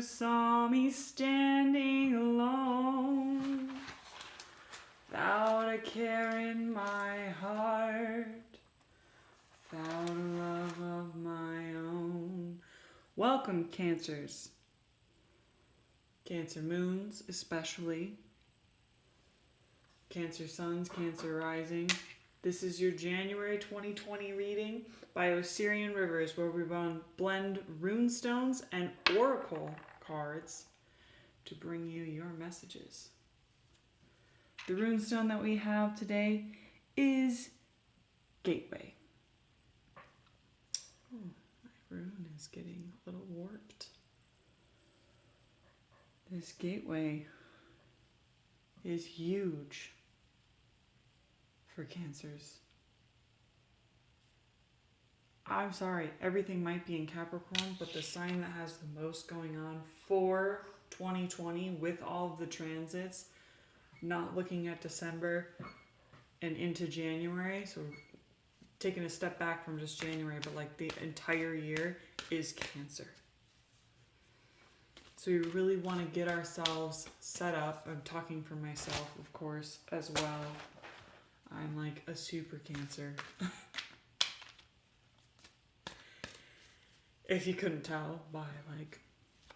saw me standing alone, without a care in my heart, without a love of my own. Welcome, Cancers. Cancer moons, especially. Cancer suns, Cancer rising. This is your January 2020 reading by Osirian Rivers, where we blend runestones and oracle cards to bring you your messages. The runestone that we have today is Gateway. Oh, my rune is getting a little warped. This gateway is huge for Cancers. I'm sorry, everything might be in Capricorn, but the sign that has the most going on for 2020 with all of the transits, not looking at December and into January, so taking a step back from just January, but like the entire year, is Cancer. So we really want to get ourselves set up. I'm talking for myself, of course, as well. I'm like a super Cancer. If you couldn't tell by like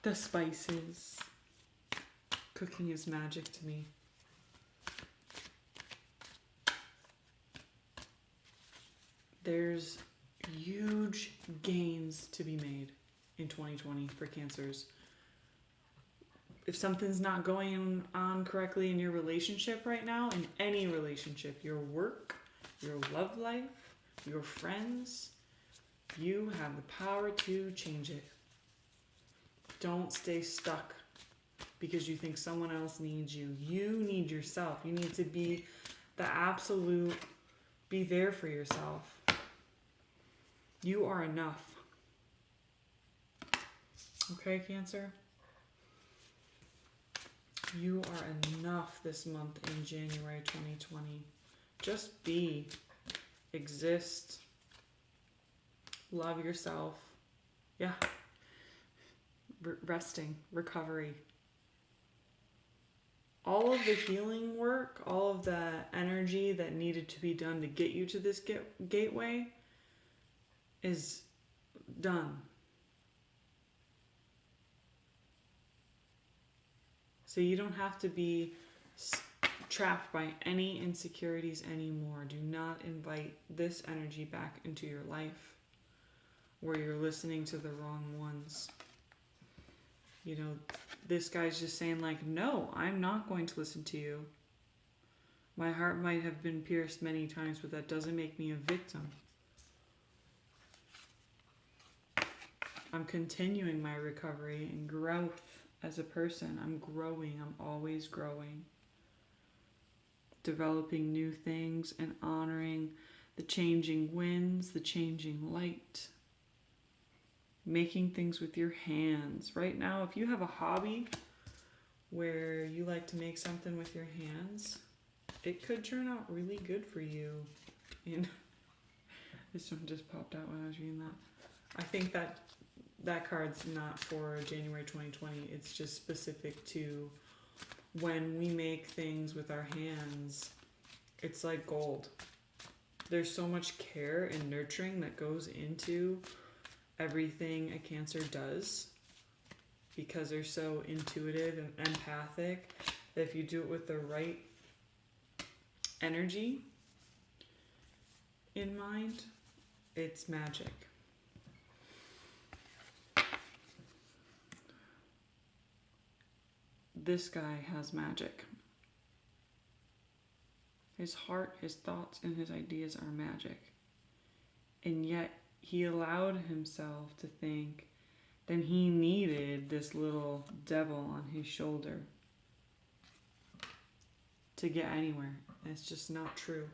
the spices. Cooking is magic to me. There's huge gains to be made in 2020 for Cancers. If something's not going on correctly in your relationship right now, in any relationship, your work, your love life, your friends, you have the power to change it. Don't stay stuck because you think someone else needs you. You need yourself. You need to be the absolute, be there for yourself. You are enough. Okay, Cancer? You are enough this month in January 2020. Just be, exist, love yourself. Yeah. Resting, recovery. All of the healing work, all of the energy that needed to be done to get you to this gateway is done. So you don't have to be trapped by any insecurities anymore. Do not invite this energy back into your life where you're listening to the wrong ones. You know, this guy's just saying like, no, I'm not going to listen to you. My heart might have been pierced many times, but that doesn't make me a victim. I'm continuing my recovery and growth as a person. I'm growing. I'm always growing. Developing new things and honoring the changing winds, the changing light. Making things with your hands. Right now, if you have a hobby where you like to make something with your hands, it could turn out really good for you. And this one just popped out when I was reading that. I think that card's not for January 2020. It's just specific to when we make things with our hands. It's like gold. There's so much care and nurturing that goes into everything a Cancer does because they're so intuitive and empathic that if you do it with the right energy in mind, it's magic. This guy has magic. His heart, his thoughts, and his ideas are magic. And yet, he allowed himself to think that he needed this little devil on his shoulder to get anywhere. And it's just not true.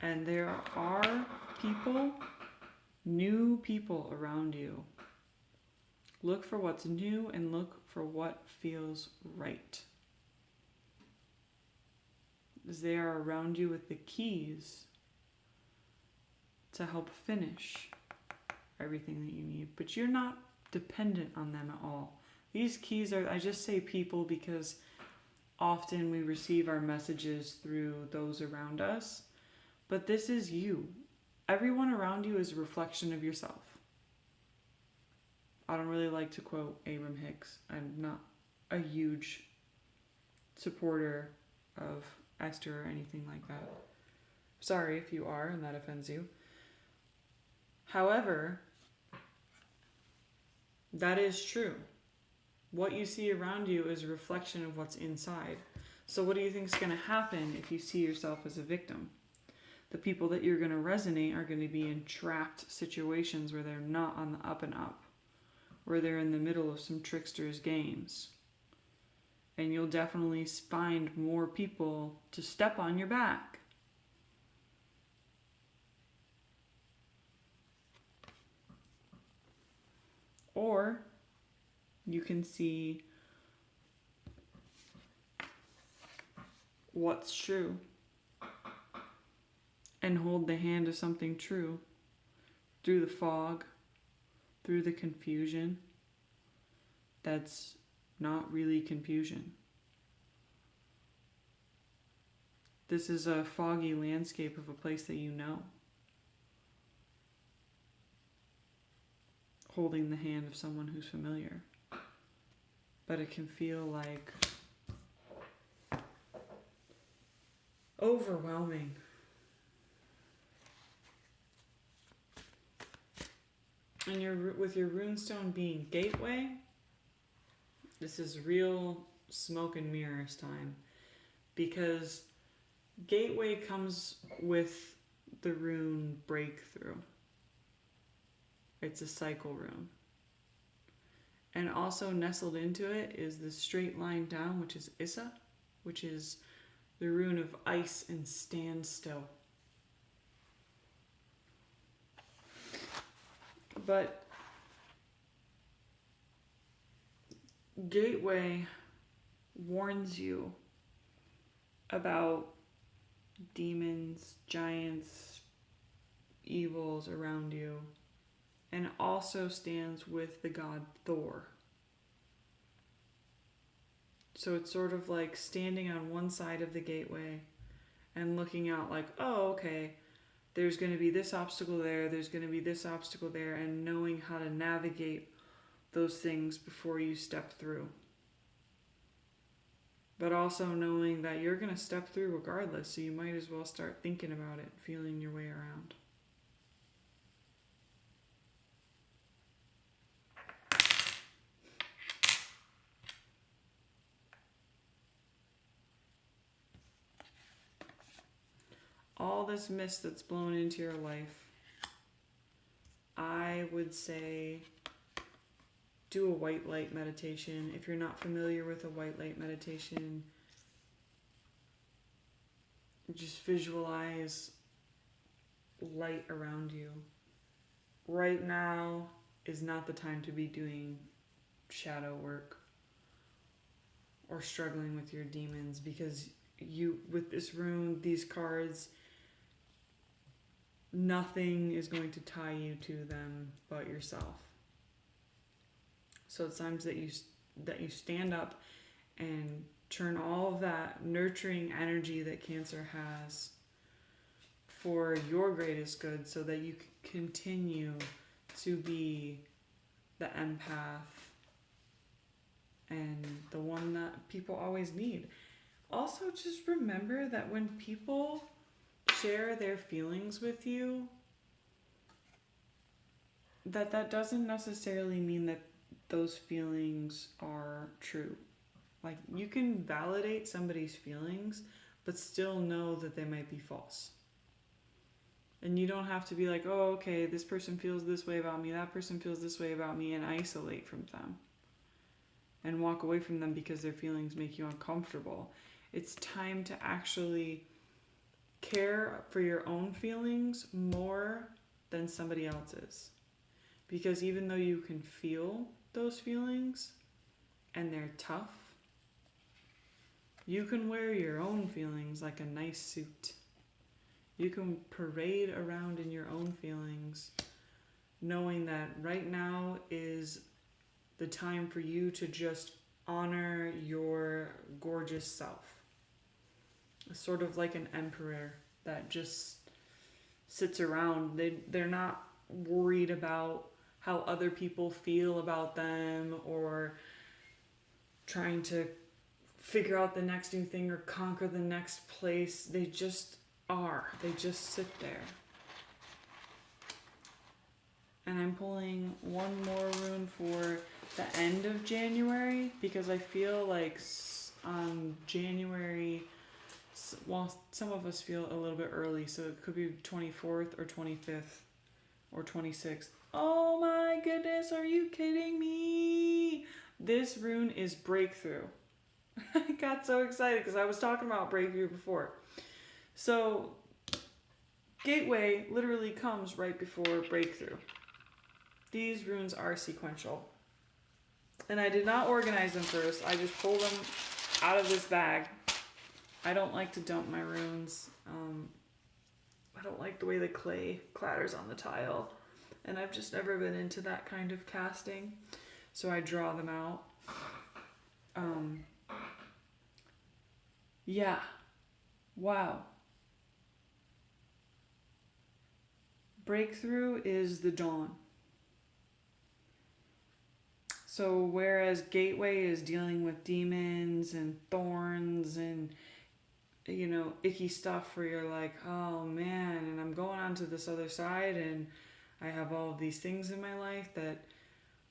And there are people, new people around you. Look for what's new and look for what feels right. They are around you with the keys to help finish everything that you need. But you're not dependent on them at all. These keys are, I just say people because often we receive our messages through those around us, but this is you. Everyone around you is a reflection of yourself. I don't really like to quote Abraham Hicks. I'm not a huge supporter of Esther or anything like that. Sorry if you are and that offends you. However, that is true. What you see around you is a reflection of what's inside. So what do you think is going to happen if you see yourself as a victim? The people that you're going to resonate are going to be in trapped situations where they're not on the up and up, where they're in the middle of some trickster's games. And you'll definitely find more people to step on your back. Or you can see what's true and hold the hand of something true through the fog, through the confusion that's not really confusion. This is a foggy landscape of a place that you know. Holding the hand of someone who's familiar. But it can feel like overwhelming. And with your runestone being gateway, this is real smoke and mirrors time. Because gateway comes with the rune breakthrough. It's a cycle rune. And also nestled into it is the straight line down, which is Issa, which is the rune of ice and standstill. But Gateway warns you about demons, giants, evils around you, and also stands with the god Thor. So it's sort of like standing on one side of the gateway and looking out like, oh, okay, there's going to be this obstacle there, there's going to be this obstacle there, and knowing how to navigate those things before you step through. But also knowing that you're going to step through regardless, so you might as well start thinking about it, feeling your way around. All this mist that's blown into your life, I would say do a white light meditation. If you're not familiar with a white light meditation, just visualize light around you. Right now is not the time to be doing shadow work or struggling with your demons, because you, with this rune, these cards, nothing is going to tie you to them but yourself. So it's times that you stand up and turn all of that nurturing energy that Cancer has for your greatest good, so that you can continue to be the empath and the one that people always need. Also, just remember that when people share their feelings with you, that doesn't necessarily mean that those feelings are true. Like, you can validate somebody's feelings, but still know that they might be false. And you don't have to be like, oh, okay, this person feels this way about me, that person feels this way about me, and isolate from them and walk away from them because their feelings make you uncomfortable. It's time to actually care for your own feelings more than somebody else's. Because even though you can feel those feelings and they're tough, you can wear your own feelings like a nice suit. You can parade around in your own feelings, knowing that right now is the time for you to just honor your gorgeous self. Sort of like an emperor that just sits around. They're not worried about how other people feel about them or trying to figure out the next new thing or conquer the next place. They just are. They just sit there. And I'm pulling one more rune for the end of January because I feel like January, well, some of us feel a little bit early, so it could be 24th or 25th or 26th. Oh my goodness, are you kidding me? This rune is breakthrough. I got so excited because I was talking about breakthrough before. So, gateway literally comes right before breakthrough. These runes are sequential. And I did not organize them first. I just pulled them out of this bag. I don't like to dump my runes. I don't like the way the clay clatters on the tile. And I've just never been into that kind of casting. So I draw them out. Yeah. Wow. Breakthrough is the dawn. So whereas gateway is dealing with demons and thorns and, you know, icky stuff where you're like, oh man, and I'm going on to this other side and I have all of these things in my life that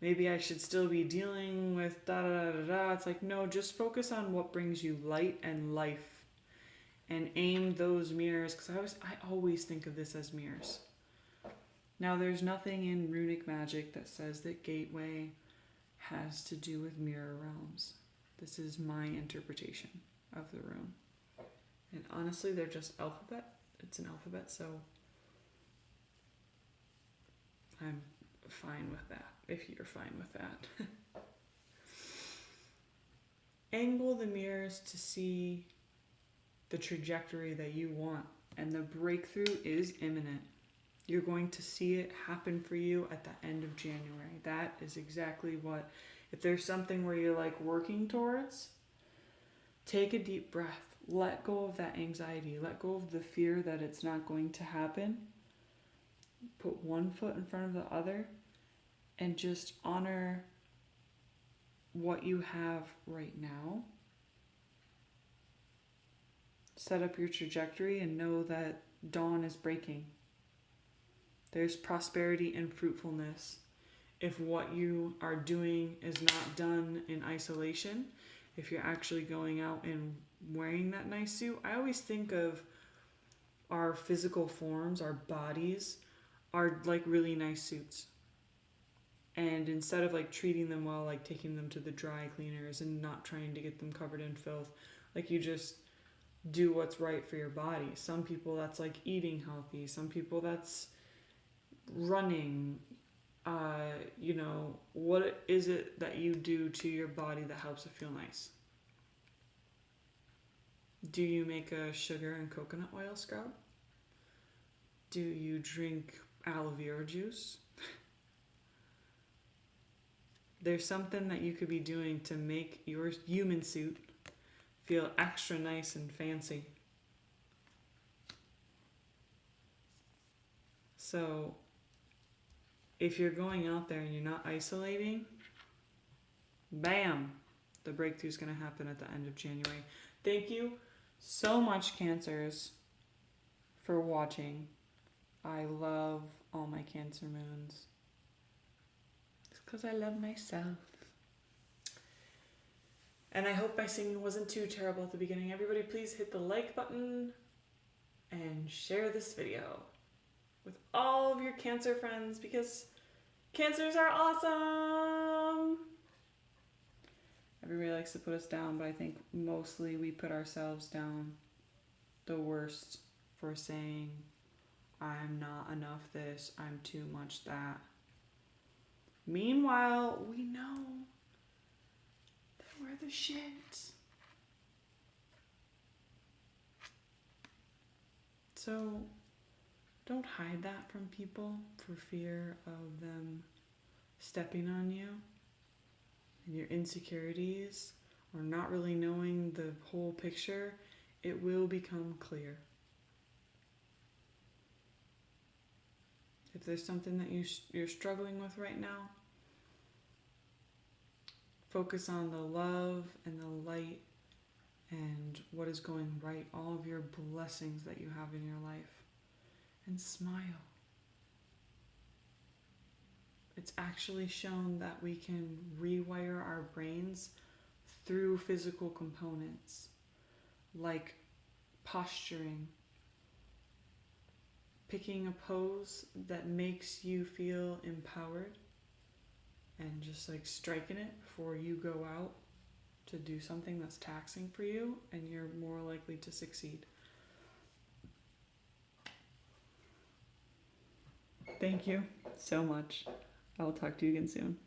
maybe I should still be dealing with da da da da da. It's like, no, just focus on what brings you light and life and aim those mirrors, because I always think of this as mirrors. Now there's nothing in runic magic that says that gateway has to do with mirror realms. This is my interpretation of the rune. And honestly, they're just alphabet. It's an alphabet, so I'm fine with that, if you're fine with that. Angle the mirrors to see the trajectory that you want, and the breakthrough is imminent. You're going to see it happen for you at the end of January. That is exactly what, if there's something where you're like working towards, take a deep breath. Let go of that anxiety. Let go of the fear that it's not going to happen. Put one foot in front of the other and just honor what you have right now. Set up your trajectory and know that dawn is breaking. There's prosperity and fruitfulness if what you are doing is not done in isolation. If you're actually going out and wearing that nice suit. I always think of our physical forms, our bodies, are like really nice suits. And instead of like treating them well, like taking them to the dry cleaners and not trying to get them covered in filth, like you just do what's right for your body. Some people that's like eating healthy. Some people that's running. You know, what is it that you do to your body that helps it feel nice? Do you make a sugar and coconut oil scrub? Do you drink aloe vera juice? There's something that you could be doing to make your human suit feel extra nice and fancy. So if you're going out there and you're not isolating, bam, the breakthrough's going to happen at the end of January. Thank you so much, Cancers, for watching. I love all my Cancer moons. It's because I love myself. And I hope my singing wasn't too terrible at the beginning. Everybody, please hit the like button and share this video with all of your Cancer friends, because Cancers are awesome. Everybody likes to put us down, but I think mostly we put ourselves down the worst for saying, I'm not enough this, I'm too much that. Meanwhile, we know that we're the shit. So don't hide that from people for fear of them stepping on you. and your insecurities, or not really knowing the whole picture, it will become clear. If there's something that you're struggling with right now, focus on the love and the light and what is going right, all of your blessings that you have in your life, and smile. It's actually shown that we can rewire our brains through physical components like posturing, picking a pose that makes you feel empowered, and just like striking it before you go out to do something that's taxing for you, and you're more likely to succeed. Thank you so much. I will talk to you again soon.